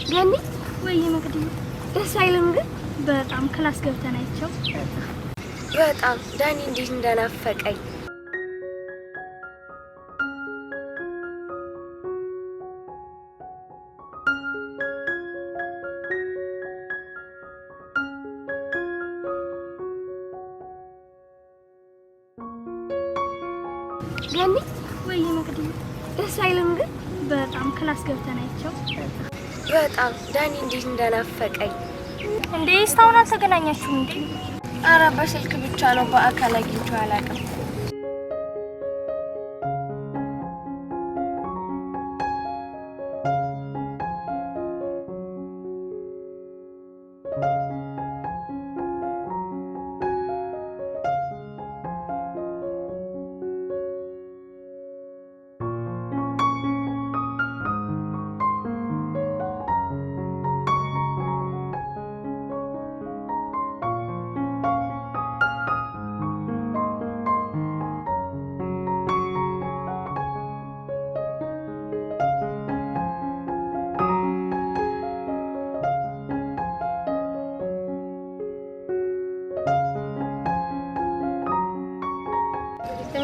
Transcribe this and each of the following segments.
ገኒ ወይ መቅዲ ደስ አይልም ግን በጣም ክላስ ገብተናቸው በጣም ዳኒ እንዴት እንደናፈቀኝ ገኒ ወይ መቅዲ ደስ አይልም ግን በጣም ክላስ ገብተናቸው በጣም ዳኒ እንዴት እንደናፈቀኝ እንዴ እስካሁን አልተገናኛችሁም እንዴ? ኧረ በስልክ ብቻ ነው በአካል አግኝቼው አላውቅም።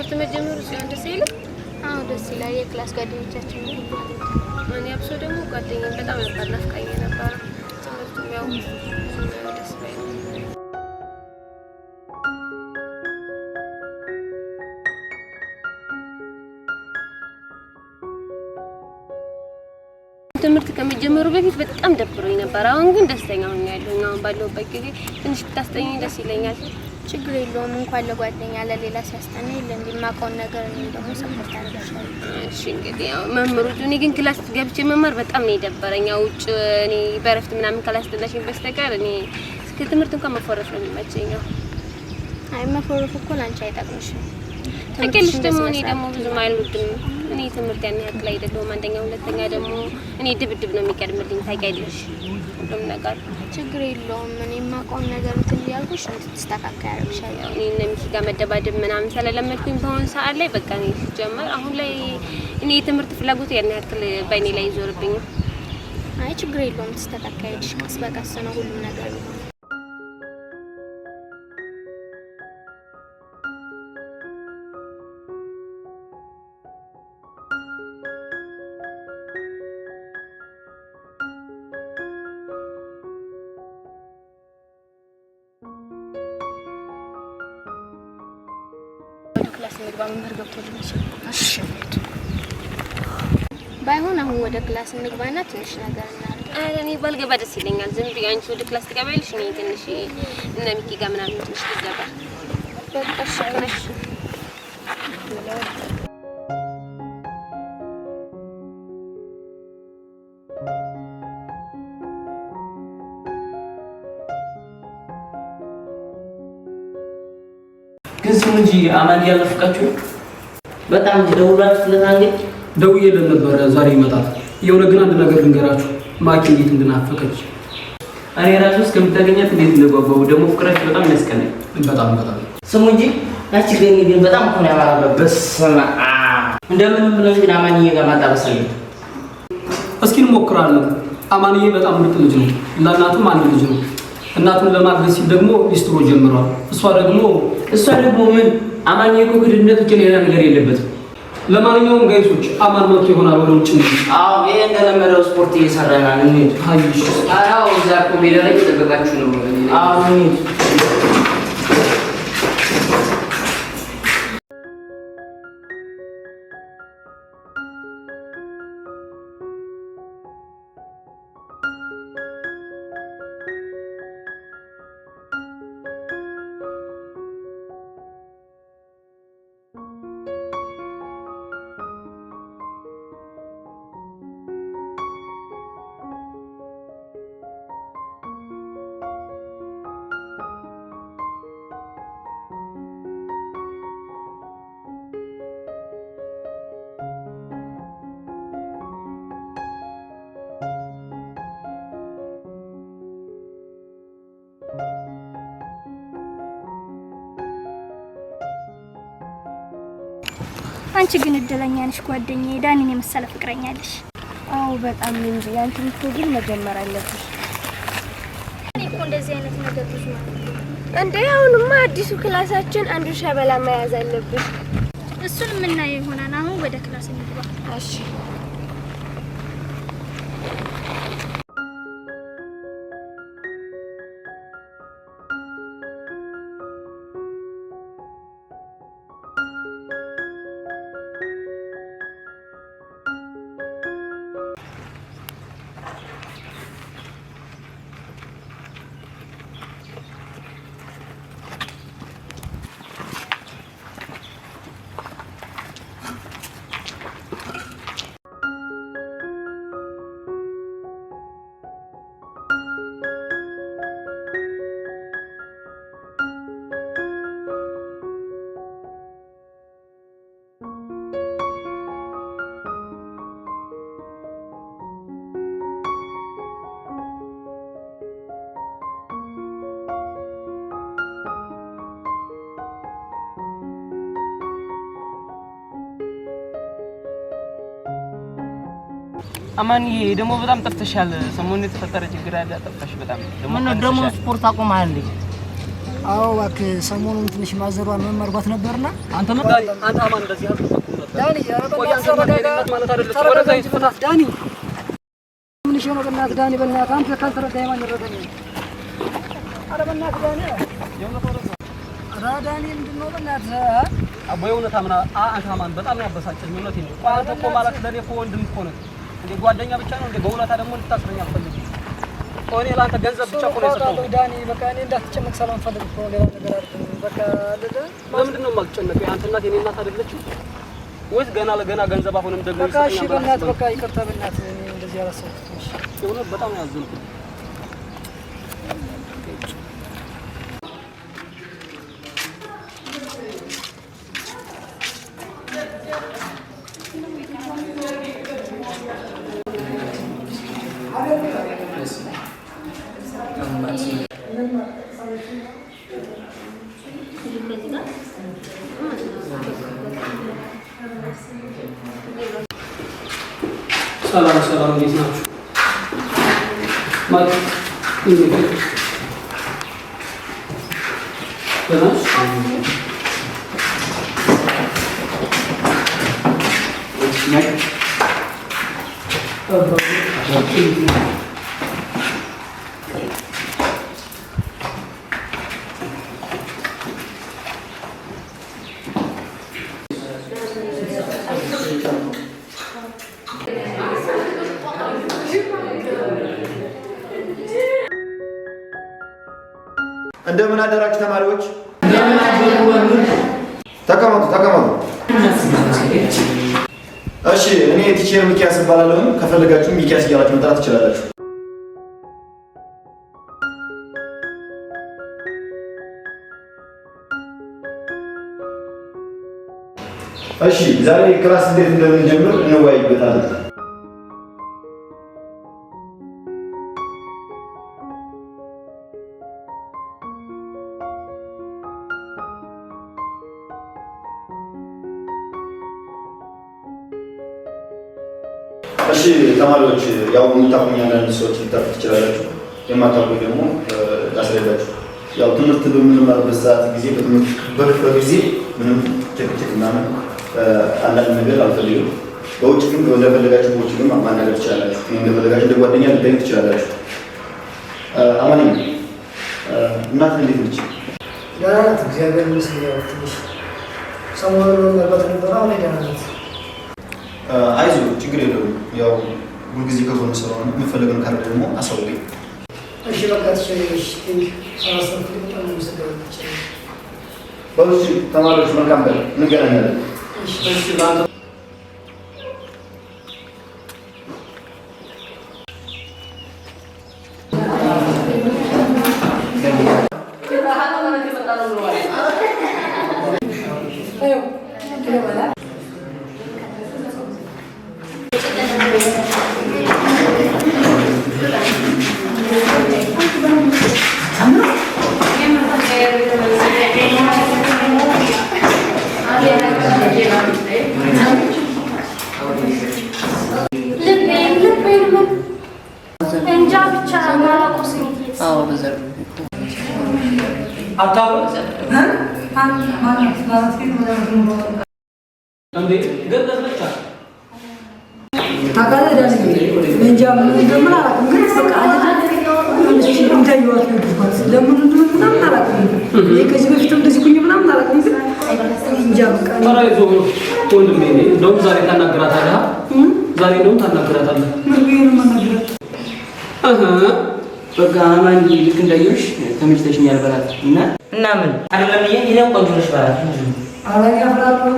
ትምህርት መጀመሩ ሲሆን ደስ ይላል። አዎ ደስ ይላል። የክላስ ጓደኞቻችን ነው። ማን ያብሶ ደግሞ ጓደኛዬ በጣም ነበር ናፍቃኝ ነበር። ትምህርቱም ያው ደስ ባይ ትምህርት ከመጀመሩ በፊት በጣም ደብሮኝ ነበር። አሁን ግን ደስተኛ ሆኛለሁ። አሁን ባለውበት ጊዜ ትንሽ ብታስጠኝ ደስ ይለኛል። ችግር የለውም። እንኳን ለጓደኛ ለሌላ ሲያስጠና የለ እንደማውቀውን ነገር እኔ ደግሞ ሰፖርት አደርጋለሁ። እሺ እንግዲህ ያው መምሩት እኔ ግን ክላስ ገብቼ መማር በጣም ነው የደበረኝ። ውጭ እኔ በረፍት ምናምን ካላስጠናሽኝ በስተቀር እኔ እስከ ትምህርት እንኳን መፎረፍ ነው የሚመቸኝ። አይ መፎረፍ እኮ ላንቺ አይጠቅምሽም። ታውቂያለሽ ደግሞ እኔ ደግሞ ብዙም አልወድም። እኔ ትምህርት ያን ያክል አይደለም። አንደኛ ሁለተኛ ደግሞ እኔ ድብድብ ነው የሚቀድምልኝ። ታውቂያለሽ ሁሉም ነገር ችግር የለውም። እኔ የማውቀውን ነገር እንትን ያልኩሽ እንድትስተካከይ አደርግሻለሁ። እኔ እና ሚኪ ጋር መደባደብ ምናምን ስለለመድኩኝ በአሁን ሰዓት ላይ በቃ እኔ ጀመር አሁን ላይ እኔ የትምህርት ፍላጎት ያን ያክል በእኔ ላይ ይዞርብኛል። አይ ችግር የለውም። ትስተካከያለሽ። ቀስ በቀስ ነው ሁሉም ነገር ነው። ክላስ እንግባ። መምህር ገብቶልኝ እሺ ባይሆን አሁን ወደ ክላስ እንግባና ትንሽ ነገር እናድርግ። አረ እኔ ባልገባ ደስ ይለኛል። ዝም ብዬ አንቺ ወደ ክላስ ትገባለሽ፣ እኔ ትንሽ እና ሚኪ ጋር ምናምን ትንሽ ትገባ በቃ እሺ ነሽ። ግን ስሙ እንጂ አማን ያለፍቃችሁ በጣም ደውላችሁ ስለታንገኝ ደውዬልን ነበር ዛሬ ይመጣል። የሆነ ግን አንድ ነገር ልንገራችሁ፣ ማኪ እንዴት እንደናፈቀች እኔ ራሱ እስከምታገኛት እንዴት እንደጓጓው ደግሞ ፍቅራችሁ በጣም ያስቀናል። በጣም ስሙ እንጂ ያቺ ግን በጣም እኮ ነው ያማረበት። በስመ አብ እንደምንም ብለን ግን አማንዬ ጋር ማጣበስ አለ። እስኪ እንሞክራለን። አማንዬ በጣም ምርጥ ልጅ ነው። ለእናቱም አንድ ልጅ ነው። እናቱን ለማገዝ ሲል ደግሞ ሊስትሮ ጀምሯል። እሷ ደግሞ ምን አማንዬ እኮ ከድህነት ውጭ ሌላ ነገር የለበትም። ለማንኛውም ጋይሶች አማን መጥቶ ይሆናል ወደ ውጭ ነው። አዎ ይሄ እንደለመደው ስፖርት እየሰራናል። እንዴት አይሽ አዎ እዛ እኮ ሜዳ ላይ እየጠበቃችሁ ነው። አዎ እንዴት አንቺ ግን እድለኛ ነሽ ጓደኛዬ፣ ዳኒን የመሰለ ፍቅረኛ አለሽ። አዎ አዎ በጣም እንጂ ያንቺም እኮ ግን መጀመር አለብሽ። እኔ እኮ እንደዚህ አይነት ነገር ብዙ እንዴ አሁንማ አዲሱ ክላሳችን አንዱ ሸበላ መያዝ አለብሽ። እሱን የምናየው ይሆናል። አሁን ወደ ክላስ እንግባ። እሺ አማንዬ ደግሞ በጣም ጠፍተሻል። ሰሞኑን የተፈጠረ ችግር አለ ጠፍተሽ በጣም ደግሞ ስፖርት አቆማል እንዴ? አዎ እባክህ ሰሞኑን ትንሽ ማዘሯን መመርባት ነበርና አንተ አማን እንደዚህ ዳኒ ዳኒ ምን ሆነ በእናትህ ዳኒ በእናትህ አንተ ካልተረዳኸኝ ማን ይረዳኝ? ኧረ በእናትህ ዳኒ ኧረ ዳኒ ምንድን ነው በእናትህ አቦዬ እውነት አንተ አማን በጣም ነው ያበሳጨኝ። እውነቴን ነው። አንተ እኮ ማለት ለኔ እኮ ወንድም እኮ ነህ እንዴ ጓደኛ ብቻ ነው እንዴ? በእውነታ ደግሞ ልታስረኛ አልፈልግም። እኔ ላንተ ገንዘብ ብቻ እኮ ነው የሰጠው ዳኒ። በቃ እኔ እንዳትጨነቅ ሰላም ፈልግ እኮ ሌላ ነገር አይደለም። በቃ ለምንድን ነው የማልጨነቀው? አንተ እናት የኔ እናት አይደለችም ወይስ ገና ለገና ገንዘብ አሁንም ደግሞ በቃ እሺ በእናትህ በቃ ይቅርታ በእናትህ እኔ እንደዚህ አላሰብኩትም። እሺ እውነት በጣም ነው ያዘንኩት። ሰላም እንዴት ናችሁ? ማለት እንደምን አደራችሁ ተማሪዎች? ተቀመጡ። እሺ እኔ ቲቸር ሚኪያስ እባላለሁ። ከፈለጋችሁ ሚኪያስ እያላችሁ መጥራት ትችላላችሁ። እሺ ዛሬ ክላስ እንዴት እንደምንጀምር እንወያይበታለን። እሺ ተማሪዎች ያው የምታውቁኝ አንዳንድ ሰዎች ልታውቁ ትችላላችሁ። የማታውቁኝ ደግሞ ላስረዳችሁ። ያው ትምህርት በምንማርበት ሰዓት ጊዜ በክፍለ ጊዜ ምንም ጭቅጭቅ ምናምን አንዳንድ ነገር አልፈልግም። በውጭ ግን እንደፈለጋችሁ በውጭ ግን ማናገር ትችላላችሁ። እንደፈለጋችሁ እንደ ጓደኛ ልታዩኝ ትችላላችሁ። አማኒ እናት እንዴት ነች? ደህና ናት እግዚአብሔር ይመስገን። ያው ትንሽ ሰሞኑን መርባት ነበር አሁን ደህና ናት። አይዞህ ችግር የለውም። ያው ሁልጊዜ ከጎን ስለሆነ የምፈልገውን ካለ ደግሞ አሳውቀኝ። እሺ በቃ ትችላለሽ። ሰላም በጣም መሰገናለች። በውጭ ተማሪዎች መልካም በል እንገናኛለን። እሺ ባንተ Thank you. አዎ በዘር አታውቅም እንዴ? ገለጽ ታውቃለህ ዳኒ እንጃ ምን እንደምን አላውቅም፣ ግን በቃ እንዳየኋት ነገርኳት። ለምን እንደሆነ ምናምን አላውቅም። እኔ ከዚህ በፊትም እንደዚህ ኩኝ ምናምን አላውቅም፣ ግን እንጃ በቃ ተራይዞ ወንድሜ እንደውም ዛሬ ታናግራታለህ። ዛሬ እንደውም ታናግራታለህ። ምን ብዬ ነው የማናግራት? በቃ አማን ልክ እንዳየሁሽ ተመችተሽኛል በላት እና ምን አይደለም ይሄን ቆንጆ ነሽ በላት። አላኛ ፍራለሁ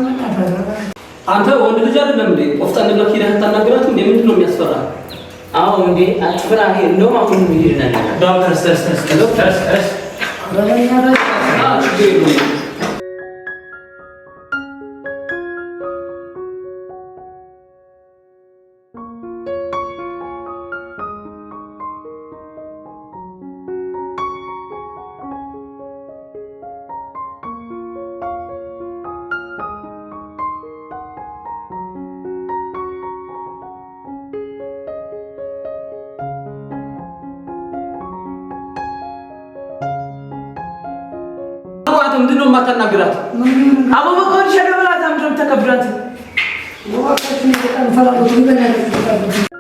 አንተ ወንድ ልጅ አይደለም እንዴ? ቆፍጣን ብለህ ሄደህ ታናግራት እንዴ? ምንድን ነው የሚያስፈራ? አዎ እንዴ አትፍራ። እንደውም አሁን ይሄድናል ዶክተር ስተርስ ምንድን ነው የማታናግራት? አቦበቆን ሸደበላት አምጥተው ተከብራት ወጣት ነው ተንፈራው ይበላል